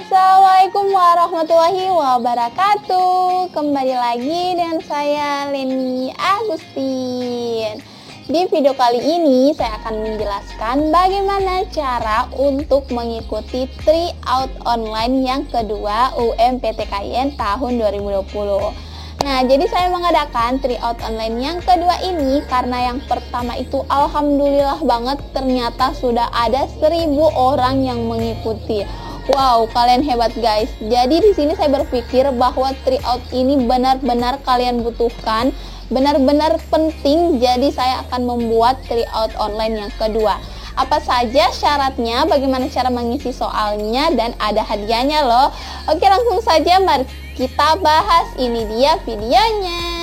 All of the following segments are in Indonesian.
Assalamualaikum warahmatullahi wabarakatuh. Kembali lagi dengan saya Leni Agustin. Di video kali ini saya akan menjelaskan bagaimana cara untuk mengikuti tryout online yang kedua UMPTKIN tahun 2020. Nah, jadi saya mengadakan tryout online yang kedua ini karena yang pertama itu alhamdulillah banget ternyata sudah ada 1000 orang yang mengikuti. Wow, kalian hebat guys. Jadi di sini saya berpikir bahwa tryout ini benar-benar kalian butuhkan, benar-benar penting. Jadi saya akan membuat tryout online yang kedua. Apa saja syaratnya, bagaimana cara mengisi soalnya, dan ada hadiahnya loh. Oke, langsung saja mari kita bahas. Ini dia videonya.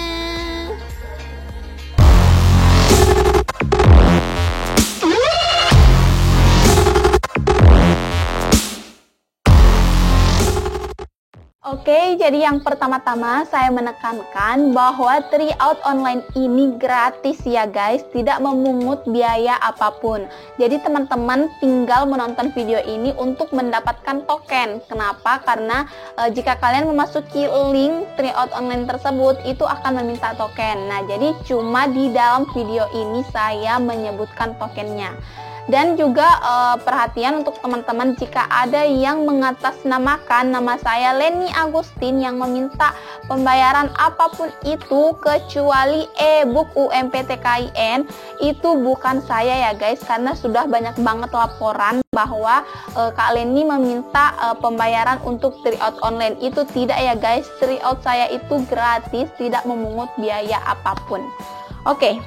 Oke, jadi yang pertama-tama saya menekankan bahwa tryout online ini gratis ya guys, tidak memungut biaya apapun. Jadi teman-teman tinggal menonton video ini untuk mendapatkan token. Kenapa? Karena jika kalian memasuki link tryout online tersebut, itu akan meminta token. Nah, jadi cuma di dalam video ini saya menyebutkan tokennya. Dan juga perhatian untuk teman-teman jika ada yang mengatasnamakan nama saya Leni Agustin yang meminta pembayaran apapun itu kecuali e-book UMPTKIN, itu bukan saya ya guys, karena sudah banyak banget laporan bahwa Kak Leni meminta pembayaran untuk tryout online. Itu tidak ya guys, tryout saya itu gratis, tidak memungut biaya apapun. Oke.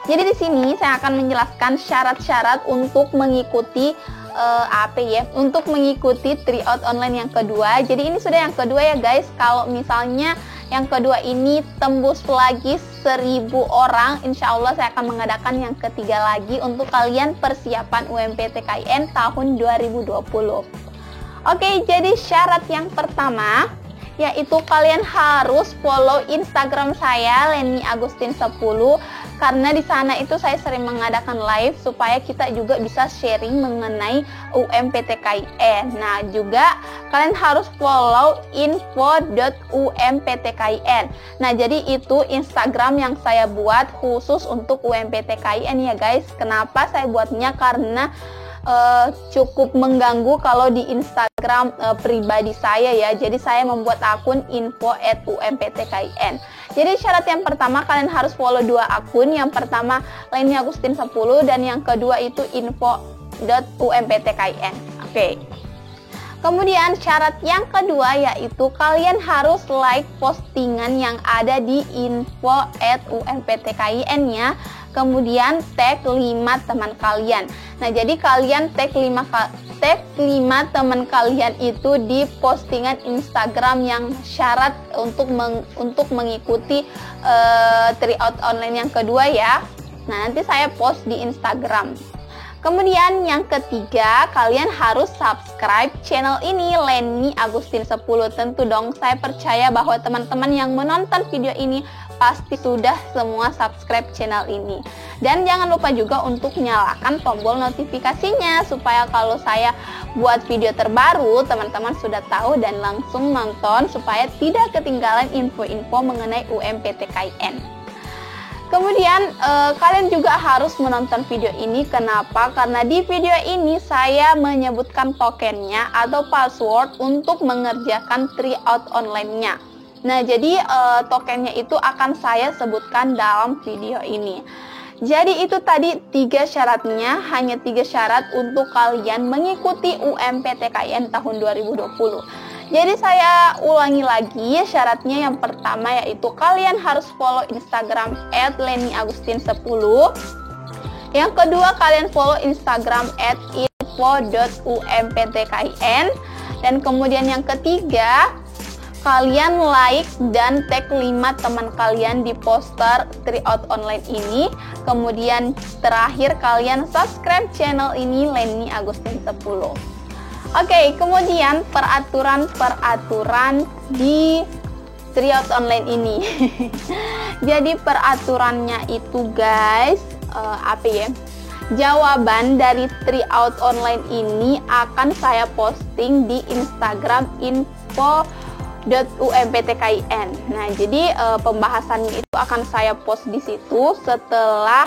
Jadi di sini saya akan menjelaskan syarat-syarat untuk mengikuti untuk mengikuti tryout online yang kedua. Jadi ini sudah yang kedua ya guys. Kalau misalnya yang kedua ini tembus lagi 1000 orang, insya Allah saya akan mengadakan yang ketiga lagi untuk kalian persiapan UMPTKIN tahun 2020. Oke, jadi syarat yang pertama yaitu kalian harus follow Instagram saya Leni Agustin 10, karena di sana itu saya sering mengadakan live supaya kita juga bisa sharing mengenai UMPTKIN. Nah, juga kalian harus follow info.umptkin. Nah, jadi itu Instagram yang saya buat khusus untuk UMPTKIN ya guys. Kenapa saya buatnya? Karena cukup mengganggu kalau di Instagram pribadi saya ya. Jadi saya membuat akun info@umptkin. Jadi syarat yang pertama kalian harus follow dua akun. Yang pertama Leni Agustin 10 dan yang kedua itu info.umptkin. Oke. Kemudian syarat yang kedua yaitu kalian harus like postingan yang ada di info@umptkin-nya. Kemudian tag 5 teman kalian. Nah, jadi kalian tag 5 teman kalian itu di postingan Instagram yang syarat untuk mengikuti tryout online yang kedua ya. Nah, nanti saya post di Instagram. Kemudian yang ketiga, kalian harus subscribe channel ini Leni Agustin 10. Tentu dong, saya percaya bahwa teman-teman yang menonton video ini pasti sudah semua subscribe channel ini. Dan jangan lupa juga untuk nyalakan tombol notifikasinya supaya kalau saya buat video terbaru, teman-teman sudah tahu dan langsung nonton supaya tidak ketinggalan info-info mengenai UMPTKIN. Kemudian kalian juga harus menonton video ini. Kenapa? Karena di video ini saya menyebutkan tokennya atau password untuk mengerjakan tryout online-nya. Nah, jadi tokennya itu akan saya sebutkan dalam video ini. Jadi itu tadi 3 syaratnya, hanya 3 syarat untuk kalian mengikuti UMPTKIN tahun 2020. Jadi saya ulangi lagi syaratnya. Yang pertama yaitu kalian harus follow Instagram @leniagustin10. Yang kedua kalian follow Instagram @info.umptkin. Dan kemudian yang ketiga kalian like dan tag 5 teman kalian di poster tryout online ini. Kemudian terakhir kalian subscribe channel ini Leni Agustin 10. Oke, kemudian peraturan di tryout online ini. Jadi peraturannya itu guys, jawaban dari tryout online ini akan saya posting di Instagram info.umptkin. Nah, jadi pembahasannya itu akan saya post di situ setelah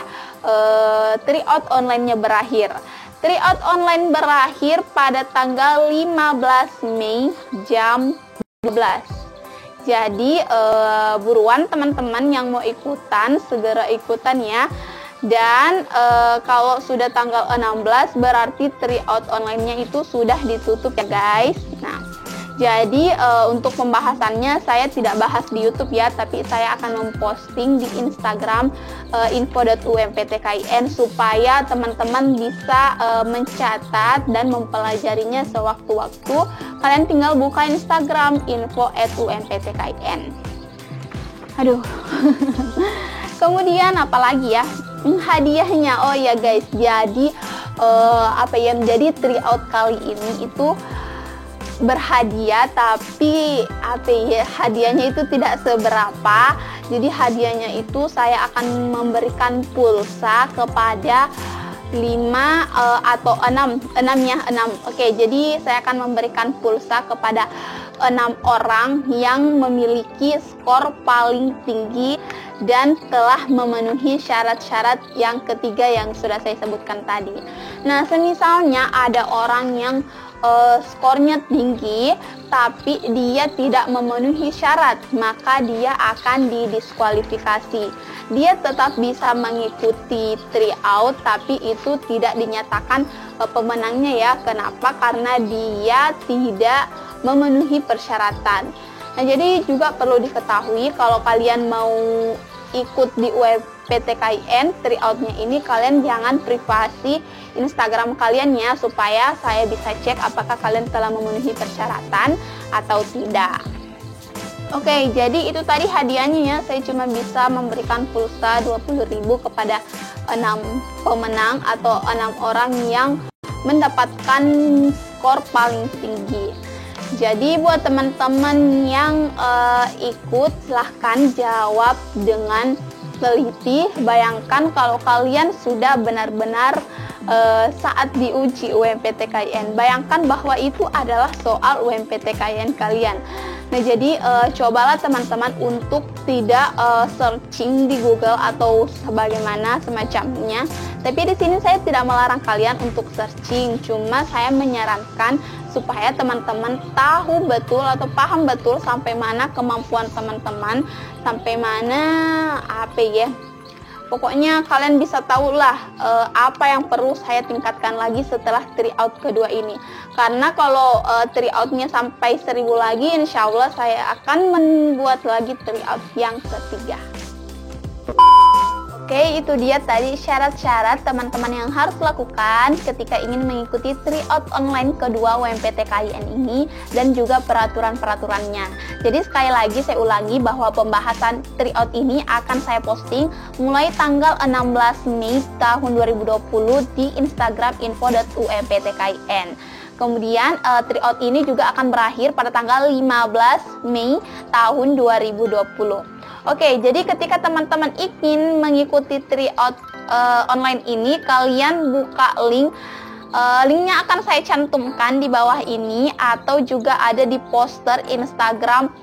tryout online-nya berakhir. Tryout online berakhir pada tanggal 15 Mei jam 12. Jadi buruan teman-teman yang mau ikutan, segera ikutan ya. Dan kalau sudah tanggal 16 berarti tryout online-nya itu sudah ditutup ya guys. Nah, jadi untuk pembahasannya saya tidak bahas di YouTube ya, tapi saya akan memposting di Instagram info.umptkin supaya teman-teman bisa mencatat dan mempelajarinya sewaktu-waktu. Kalian tinggal buka Instagram info@umptkin. Aduh. Kemudian apalagi ya? Hadiahnya, oh ya guys, jadi jadi tryout kali ini itu berhadiah, tapi hadiahnya itu tidak seberapa. Jadi hadiahnya itu saya akan memberikan pulsa kepada 5 atau 6. Oke, jadi saya akan memberikan pulsa kepada 6 orang yang memiliki skor paling tinggi dan telah memenuhi syarat-syarat yang ketiga yang sudah saya sebutkan tadi. Nah, semisalnya ada orang yang skornya tinggi tapi dia tidak memenuhi syarat, maka dia akan didiskualifikasi. Dia tetap bisa mengikuti tryout tapi itu tidak dinyatakan pemenangnya ya. Kenapa? Karena dia tidak memenuhi persyaratan. Nah, jadi juga perlu diketahui kalau kalian mau ikut di UMPTKIN tryoutnya ini, kalian jangan privasi Instagram kalian ya, supaya saya bisa cek apakah kalian telah memenuhi persyaratan atau tidak. Oke, jadi itu tadi hadiahnya ya. Saya cuma bisa memberikan pulsa 20.000 kepada 6 pemenang atau 6 orang yang mendapatkan skor paling tinggi. Jadi buat teman-teman yang ikut, silahkan jawab dengan teliti. Bayangkan kalau kalian sudah benar-benar saat diuji UMPTKIN. Bayangkan bahwa itu adalah soal UMPTKIN kalian. Nah, jadi cobalah teman-teman untuk tidak searching di Google atau sebagaimana semacamnya. Tapi di sini saya tidak melarang kalian untuk searching, cuma saya menyarankan supaya teman-teman tahu betul atau paham betul sampai mana kemampuan teman-teman, sampai mana pokoknya kalian bisa tahu lah apa yang perlu saya tingkatkan lagi setelah tryout kedua ini. Karena kalau tryoutnya sampai 1000 lagi, insya Allah saya akan membuat lagi tryout yang ketiga. Oke, itu dia tadi syarat-syarat teman-teman yang harus lakukan ketika ingin mengikuti tryout online kedua UMPTKIN ini dan juga peraturan-peraturannya. Jadi sekali lagi saya ulangi bahwa pembahasan tryout ini akan saya posting mulai tanggal 16 Mei tahun 2020 di Instagram info.umptkin. Kemudian tryout ini juga akan berakhir pada tanggal 15 Mei tahun 2020. Oke, jadi ketika teman-teman ingin mengikuti tryout online ini, kalian buka link. Linknya akan saya cantumkan di bawah ini atau juga ada di poster Instagram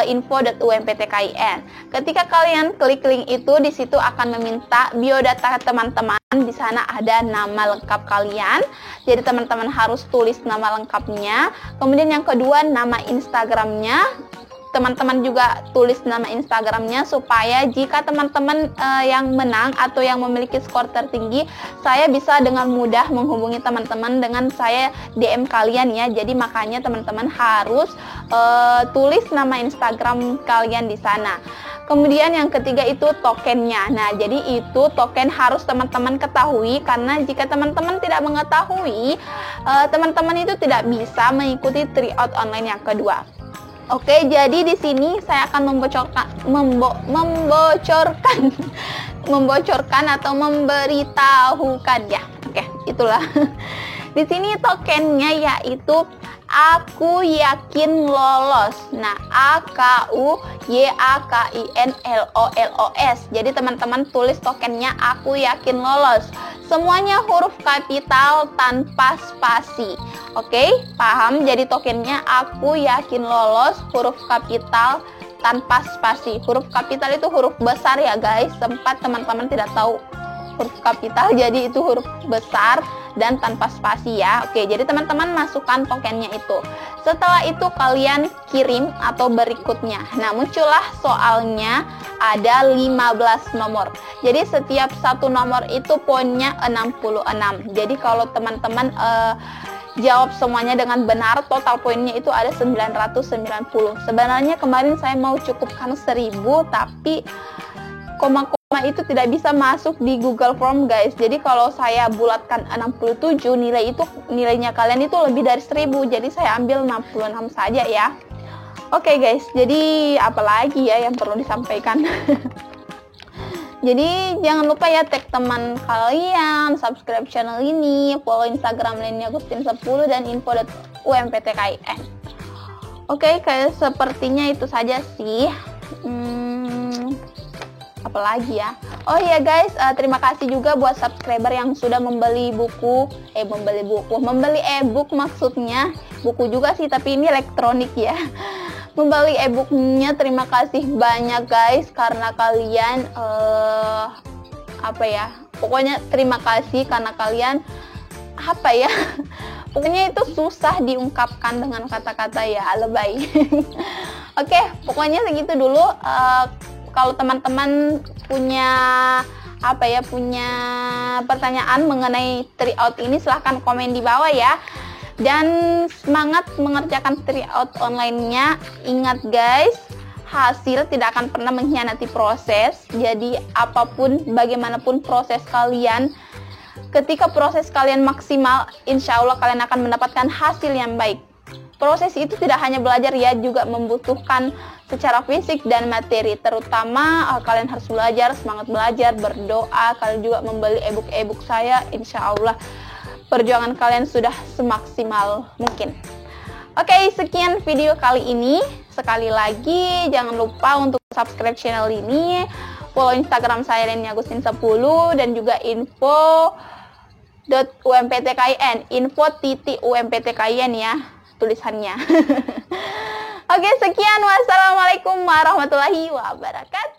info.umptkin. Ketika kalian klik link itu, di situ akan meminta biodata teman-teman. Di sana ada nama lengkap kalian. Jadi teman-teman harus tulis nama lengkapnya. Kemudian yang kedua, nama Instagramnya. Teman-teman juga tulis nama Instagramnya supaya jika teman-teman yang menang atau yang memiliki skor tertinggi, saya bisa dengan mudah menghubungi teman-teman dengan saya DM kalian ya. Jadi makanya teman-teman harus tulis nama Instagram kalian di sana. Kemudian yang ketiga itu tokennya. Nah, jadi itu token harus teman-teman ketahui, karena jika teman-teman tidak mengetahui, teman-teman itu tidak bisa mengikuti tryout online yang kedua. Oke, jadi di sini saya akan membocorkan atau memberitahukan ya. Oke, itulah. Di sini tokennya yaitu aku yakin lolos. Nah, AKUYAKINLOLOS. Jadi teman-teman tulis tokennya aku yakin lolos. semuanya huruf kapital tanpa spasi. Oke, paham? Jadi tokennya aku yakin lolos, huruf kapital tanpa spasi. Huruf kapital itu huruf besar ya guys. Sempat teman-teman tidak tahu huruf kapital, jadi itu huruf besar dan tanpa spasi ya. Oke, jadi teman-teman masukkan tokennya itu. Setelah itu kalian kirim atau berikutnya. Nah, muncullah soalnya ada 15 nomor. Jadi setiap satu nomor itu poinnya 66. Jadi kalau teman-teman jawab semuanya dengan benar, total poinnya itu ada 990. Sebenarnya kemarin saya mau cukupkan 1000, tapi koma-koma itu tidak bisa masuk di Google Form guys. Jadi kalau saya bulatkan 67, nilainya kalian itu lebih dari 1000. Jadi saya ambil 66 saja ya. Oke guys, jadi apalagi ya yang perlu disampaikan. Jadi jangan lupa ya tag teman kalian, subscribe channel ini, follow Instagram lainnya Agustin10 dan info.umptkin. Oke, kayak sepertinya itu saja sih. Apalagi ya. Oh iya guys, terima kasih juga buat subscriber yang sudah membeli e-book maksudnya. Buku juga sih, tapi ini elektronik ya. Membeli e-booknya, terima kasih banyak guys, karena kalian pokoknya terima kasih karena kalian pokoknya itu susah diungkapkan dengan kata-kata ya, lebay. Oke, pokoknya segitu dulu. Kalau teman-teman punya pertanyaan mengenai tryout ini, silahkan komen di bawah ya. Dan semangat mengerjakan tryout online-nya. Ingat guys, hasil tidak akan pernah mengkhianati proses. Jadi apapun, bagaimanapun proses kalian, ketika proses kalian maksimal, insya Allah kalian akan mendapatkan hasil yang baik. Proses itu tidak hanya belajar ya, juga membutuhkan secara fisik dan materi. Terutama kalian harus belajar, semangat belajar, berdoa. Kalian juga membeli e-book saya, insya Allah perjuangan kalian sudah semaksimal mungkin. Oke, sekian video kali ini. Sekali lagi jangan lupa untuk subscribe channel ini, follow Instagram saya Agustin10 dan juga info.umptkin, info.umptkin ya tulisannya. Oke, sekian. Wassalamualaikum warahmatullahi wabarakatuh.